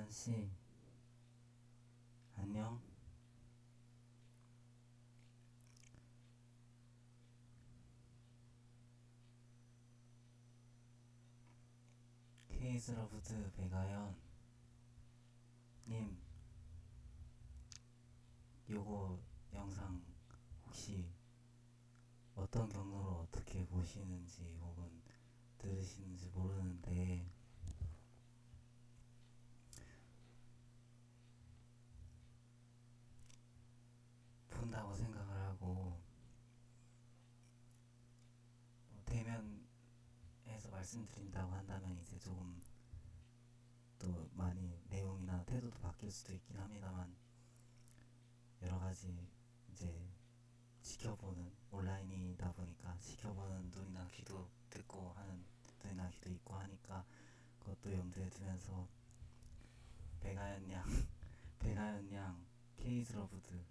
백아연 씨, 안녕. 케이스러브드 백아연 님, 요거 영상 혹시 어떤 경로로 어떻게 보시는지 혹은 들으시는지 모르는데 본다고 생각을 하고 대면에서 말씀드린다고 한다면 이제 조금 또 많이 내용이나 태도도 바뀔 수도 있긴 합니다만 여러 가지 이제 지켜보는 온라인이다 보니까 지켜보는 눈이나 귀도 듣고 하는 눈이나 귀도 있고 하니까 그것도 염두에 두면서 백아연 양 백아연 양 케이스러브드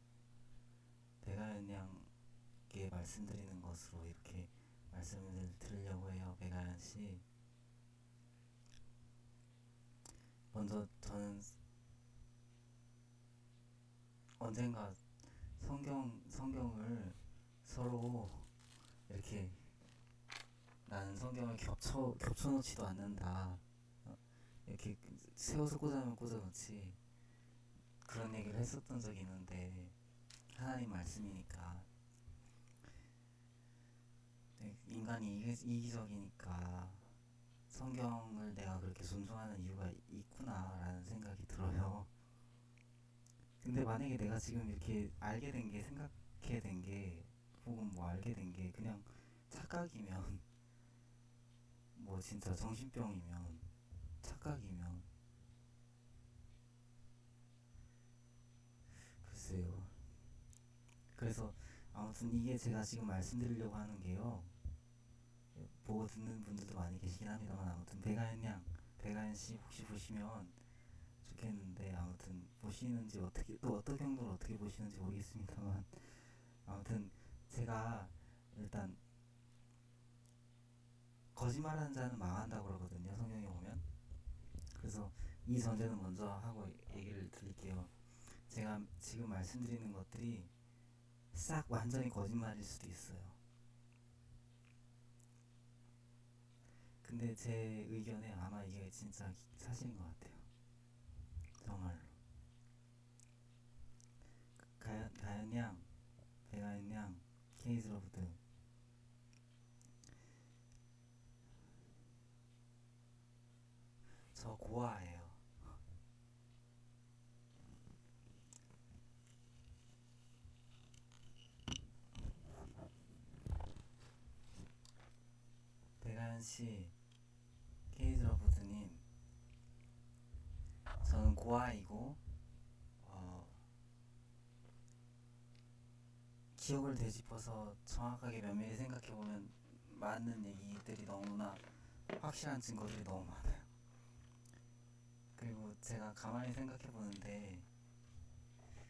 백아연 양께 말씀드리는 것으로 이렇게 말씀을 드리려고 해요. 백아연 씨, 먼저 저는 언젠가 성경을 서로 이렇게 나는 성경을 겹쳐놓지도 않는다. 이렇게 세워서 꽂아놓으면 꽂아놓지. 그런 얘기를 했었던 적이 있는데 하나님 말씀이니까 인간이 이기적이니까 성경을 내가 그렇게 존중하는 이유가 있구나라는 생각이 들어요. 근데 만약에 내가 지금 이렇게 알게 된 게 생각해 된 게 혹은 뭐 알게 된 게 그냥 착각이면 뭐 진짜 정신병이면 착각이면 글쎄요. 그래서 아무튼 이게 제가 지금 말씀드리려고 하는 게요. 보고 듣는 분들도 많이 계시긴 합니다만 아무튼 백아연 씨 혹시 보시면 좋겠는데 아무튼 보시는지 어떻게 또 어떤 경로로 어떻게 보시는지 모르겠습니다만 아무튼 제가 일단 거짓말하는 자는 망한다고 그러거든요 성경에 보면. 그래서 이 전제는 먼저 하고 얘기를 드릴게요. 제가 지금 말씀드리는 것들이 싹 완전히 거짓말일 수도 있어요. 근데 제 의견에 아마 이게 진짜 사실인 것 같아요. 정말로. 가연 양, 백아연 양, 케이스러브드. 저 고아예요. 백아연 씨, 케이스러브드님, 저는 고아이고, 어, 기억을 되짚어서 정확하게 면밀히 생각해보면 맞는 얘기들이 너무나 확실한 증거들이 너무 많아요. 그리고 제가 가만히 생각해보는데,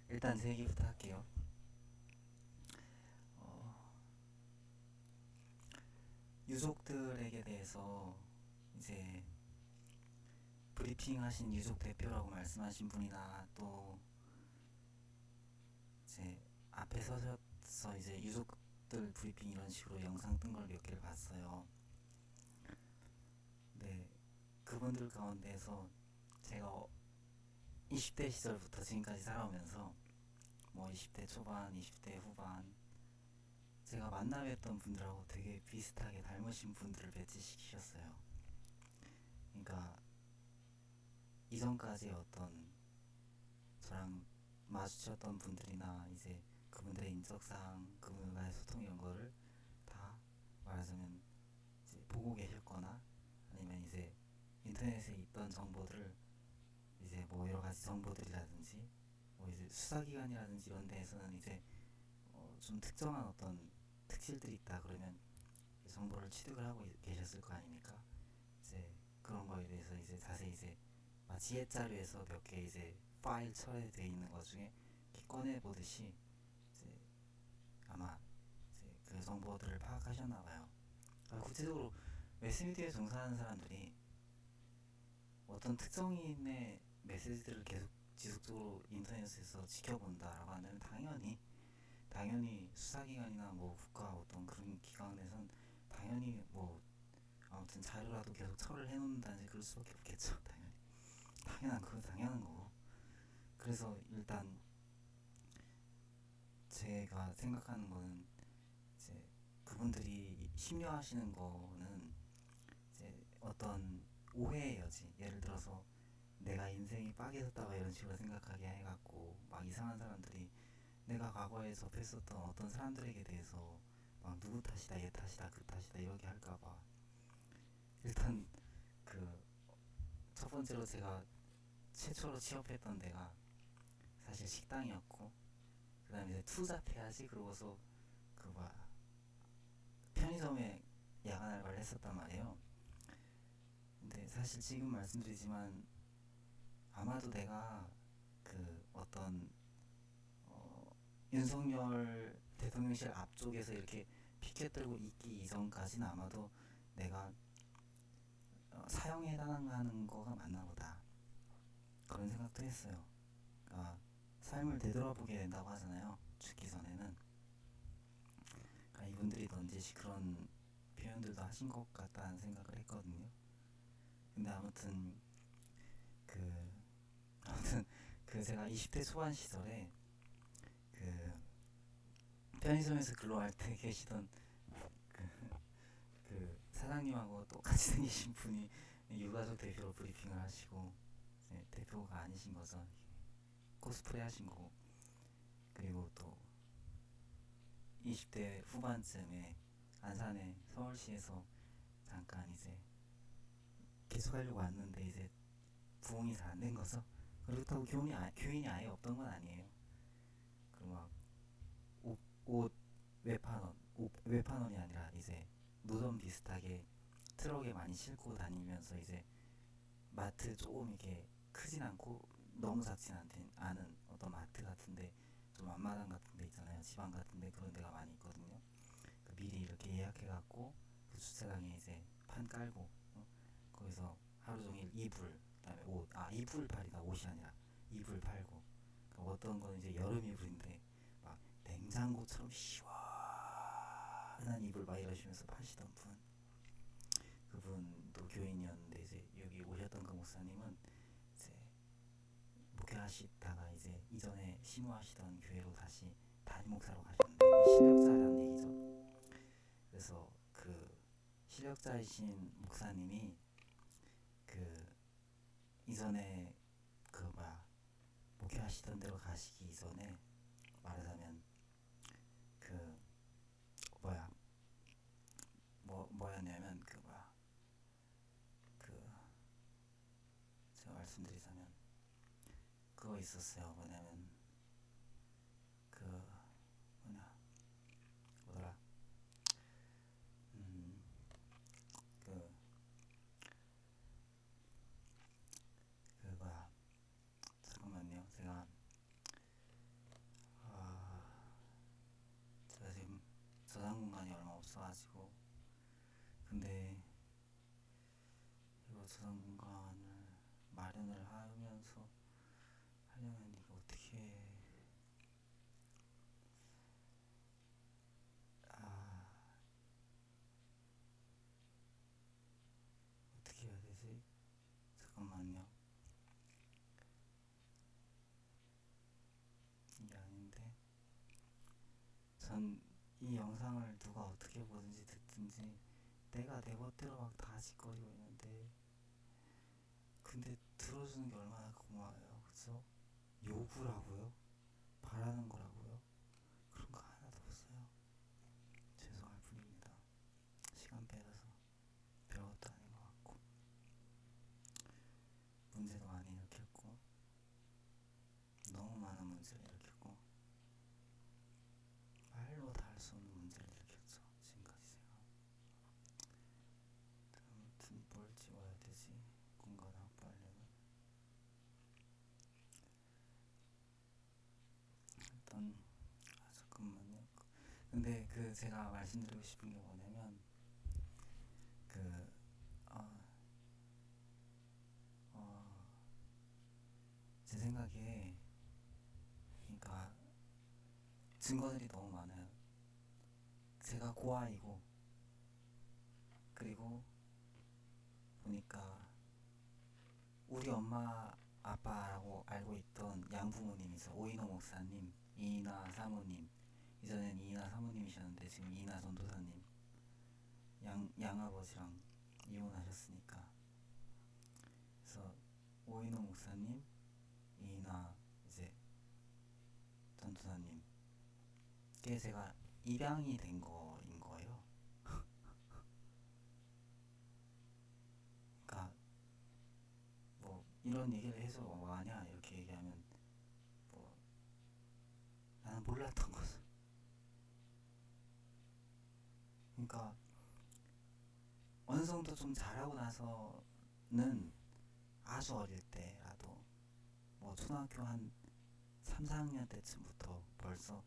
일단 제 얘기부터 할게요. 어, 유족들에게 대해서 이제 브리핑 하신 유족 대표라고 말씀하신 분이나 또 이제 앞에 서셔서 이제 유족들 브리핑 이런 식으로 영상 뜬 걸 몇 개를 봤어요. 네, 그분들 가운데서 제가 20대 시절부터 지금까지 살아오면서 뭐 20대 초반, 20대 후반 제가 만나 뵀던 분들하고 되게 비슷하게 닮으신 분들을 배치시키셨어요. 그러니까 이전까지 어떤 저랑 마주쳤던 분들이나 이제 그분들의 인적사항, 그분과의 소통 이런 거를 다 말하자면 이제 보고 계셨거나 아니면 이제 인터넷에 있던 정보들을 이제 뭐 여러 가지 정보들이라든지 뭐 이제 수사기관이라든지 이런 데에서는 이제 좀 특정한 어떤 특실들이 있다 그러면 정보를 취득을 하고 계셨을 거 아닙니까? 이제 그런 거에 대해서 이제 자세히 이제 지혜 자료에서 몇 개 이제 파일 처리되어 있는 것 중에 꺼내 보듯이 이제 아마 이제 그 정보들을 파악하셨나 봐요. 구체적으로 매스미디어에 종사하는 사람들이 어떤 특정인의 메시지들을 계속 지속적으로 인터넷에서 지켜본다라고 하면 당연히 수사기관이나 뭐 국가 어떤 그런 기관에선 당연히 뭐 아무튼 자료라도 계속 처리를 해놓는다는 그럴 수밖에 없겠죠. 당연한 거고. 그래서 일단 제가 생각하는 거는 이제 그분들이 심려하시는 거는 이제 어떤 오해의 여지, 예를 들어서 내가 인생이 빡해졌다가 이런 식으로 생각하게 해갖고 막 이상한 사람들이 내가 과거에 접했었던 어떤 사람들에게 대해서 막 누구 탓이다, 얘 탓이다, 그 탓이다 이렇게 할까봐 일단 그 첫 번째로 제가 최초로 취업했던 데가 사실 식당이었고, 그 다음에 이제 투잡해야지 그러고서 그 뭐야 편의점에 야간 알바를 했었단 말이에요. 근데 사실 지금 말씀드리지만 아마도 내가 그 어떤 윤석열 대통령실 앞쪽에서 이렇게 피켓 들고 있기 이전까지는 아마도 내가 사형에 해당하는 거가 맞나 보다 그런 생각도 했어요. 그러니까 삶을 되돌아보게 된다고 하잖아요, 죽기 전에는. 그러니까 이분들이 던지시 그런 표현들도 하신 것 같다는 생각을 했거든요. 근데 그 아무튼 그 제가 20대 초반 시절에 그 편의점에서 근로할 때 계시던 그 사장님하고 똑같이 생기신 분이 유가족 대표로 브리핑을 하시고, 네, 대표가 아니신 거죠. 코스프레 하신 거고. 그리고 또 20대 후반쯤에 안산에 서울시에서 잠깐 이제 계속하려고 왔는데 이제 부응이 잘 안 된 거죠. 그렇다고 교인이 아예 없던 건 아니에요. 그리고 막 옷 외판원이 아니라 이제 노점 비슷하게 트럭에 많이 싣고 다니면서 이제 마트 조금 이렇게 크진 않고 너무 작진 않은 어떤 마트 같은데, 좀 앞마당 같은 데 있잖아요, 지방 같은 데. 그런 데가 많이 있거든요. 그 미리 이렇게 예약해갖고 그 주차장에 이제 판 깔고 거기서 하루 종일 이불, 그다음에 이불 팔이다, 옷이 아니라 이불 팔고. 그러니까 어떤 거는 이제 여름 이불인데 막 냉장고처럼 시원한 이불 막 이러시면서 파시던 분, 그분도 교인이었는데 이제 여기 오셨던 그 목사님은 이제 목회하시다가 이제 이전에 신우하시던 교회로 다시 담임 목사로 가셨는데 실력자라는 얘기죠. 그래서 그 실력자이신 목사님이 그 이전에 그 뭐야 목회하시던 대로 가시기 이전에 말하자면 그 뭐야 뭐였냐면 그 뭐야 그 제가 말씀드리자면 그거 있었어요. 뭐냐면 그 뭐냐 뭐더라 그 그 뭐야 잠깐만요. 제가 지금 저장 공간이 얼마 없어가지고. 근데 이거 저장 공간을 마련을 하면서 하려면 이거 어떻게 해야 되지? 잠깐만요. 이게 아닌데, 전 이 영상을 누가 어떻게 보든지 듣든지 내가 내 멋대로 막 다 짓거리고 있는데, 근데 들어주는 게 얼마나 고마워요, 그쵸? 요구라고요? 바라는 거라고요? 그런 거 하나도 없어요. 죄송할 뿐입니다. 시간 빼서 별것도 아닌 것 같고 문제도 많이 일으켰고, 너무 많은 문제를 일으켰고, 말로 다 할 수 없는 문제를 일으켰죠, 지금까지 제가. 아무튼 뭘 지워야 되지, 공간을 확보하려면. 일단 잠깐만요. 근데 그 제가 말씀드리고 싶은 게 뭐냐면 그 어, 어, 제 생각에 그러니까 증거들이 너무 많아요. 제가 고아이고 그리고 보니까 우리 엄마 아빠라고 알고 있던 양부모님이서 오인호 목사님, 이인화 사모님, 이전엔 이인화 사모님이셨는데 지금 이인화 전도사님, 양아버지랑 이혼하셨으니까. 그래서 오인호 목사님, 이인화 이제 전도사님, 그게 제가 입양이 된 거인 거예요. 그러니까 뭐 이런 얘기를 해서 뭐하냐 이렇게 얘기하면 뭐 나는 몰랐던 거죠. 그러니까 어느 정도 좀 잘하고 나서는 아주 어릴 때라도 뭐 초등학교 한 3, 4학년 때쯤부터 벌써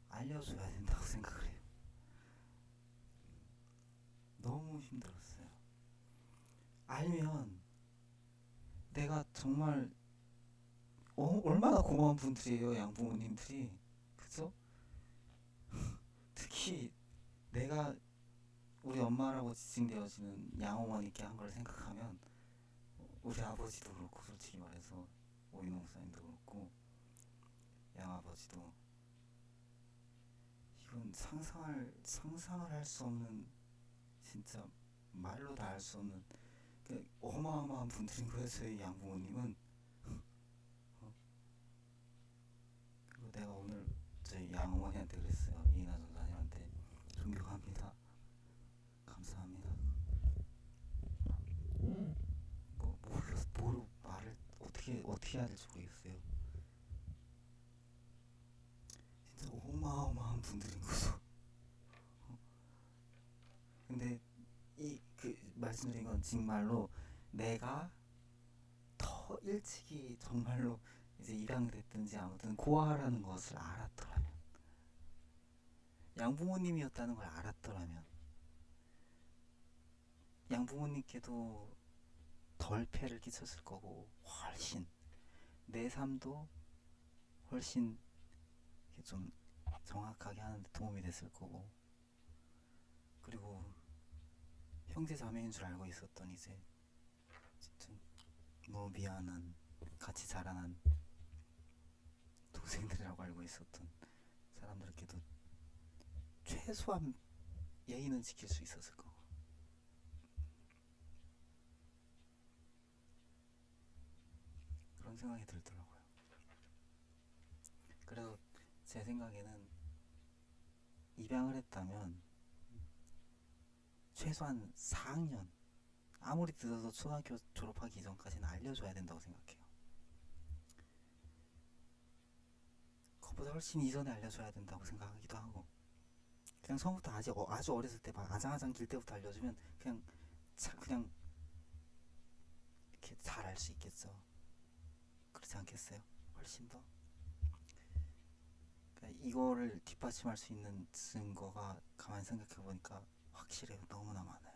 알려줘야 된다고 생각을 해요. 너무 힘들었어요. 알면 내가 정말 얼마나 고마운 분들이에요, 양부모님들이. 그죠? 특히 내가 우리 엄마라고 지칭되어지는 양어머니께 한 걸 생각하면 우리 아버지도 그렇고 솔직히 말해서 오인호 목사님도 그렇고 양아버지도 이건 상상을 할 수 없는 진짜 말로 다 알 수 없는 어마어마한 분들인 거예요. 저희 양부모님은. 그리고 내가 오늘 저희 양어머니한테 그랬어요. 이인하 전사님한테 존경합니다. 감사합니다. 뭘 말을 어떻게 해야 될지 모르겠어요. 진짜 어마어마한 분들인 거죠. 근데 이 그 말씀드린 건 정말로 내가 더 일찍이 정말로 이제 입양됐든지 아무튼 고아라는 것을 알았더라면, 양부모님이었다는 걸 알았더라면 양부모님께도 덜 폐를 끼쳤을 거고 훨씬 내 삶도 훨씬 좀 정확하게 하는데 도움이 됐을 거고, 그리고 형제 자매인 줄 알고 있었던 이제 진짜 너무 미안한 같이 자라난 동생들이라고 알고 있었던 사람들께도 최소한 예의는 지킬 수 있었을 거고. 그런 생각이 들더라고요. 그래서 제 생각에는 입양을 했다면 최소한 4학년, 아무리 늦어도 초등학교 졸업하기 이전까지는 알려줘야 된다고 생각해요. 그것보다 훨씬 이전에 알려줘야 된다고 생각하기도 하고, 그냥 처음부터 아주 어렸을 때 막 아장아장 길 때부터 알려주면 그냥 이렇게 잘 알 수 있겠죠. 그렇지 않겠어요? 훨씬 더. 그러니까 이거를 뒷받침할 수 있는 증거가 가만히 생각해 보니까 확실해요. 너무나 많아요.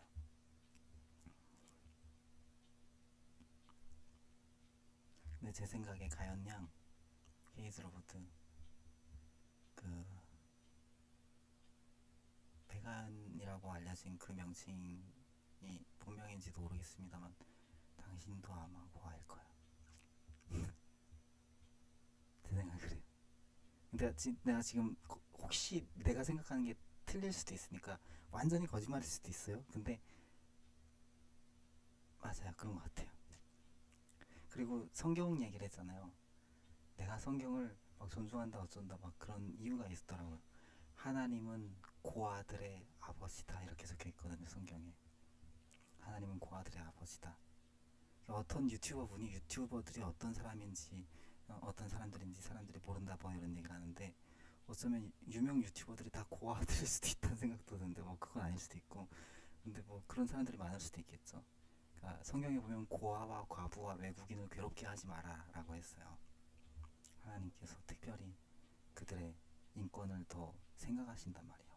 근데 제 생각에 가연양, 헤이즈로부트 그 배간이라고 알려진 그 명칭이 본명인지도 모르겠습니다만 당신도 아마 고아일 거야. 제 생각 그래요. 근데 내가 지금 혹시 내가 생각하는 게 틀릴 수도 있으니까 완전히 거짓말일 수도 있어요. 근데 맞아요, 그런 것 같아요. 그리고 성경 얘기를 했잖아요. 내가 성경을 막 존중한다 어쩐다 막 그런 이유가 있더라고요. 하나님은 고아들의 아버지다 이렇게 적혀 있거든요, 성경에. 하나님은 고아들의 아버지다. 어떤 유튜버들이 어떤 사람인지 어떤 사람들인지 사람들이 모른다 뭐 이런 얘기를 하는데, 어쩌면 유명 유튜버들이 다 고아들일 수도 있다는 생각도 드는데 뭐 그건 아닐 수도 있고, 근데 뭐 그런 사람들이 많을 수도 있겠죠. 그러니까 성경에 보면 고아와 과부와 외국인을 괴롭게 하지 마라 라고 했어요. 하나님께서 특별히 그들의 인권을 더 생각하신단 말이에요.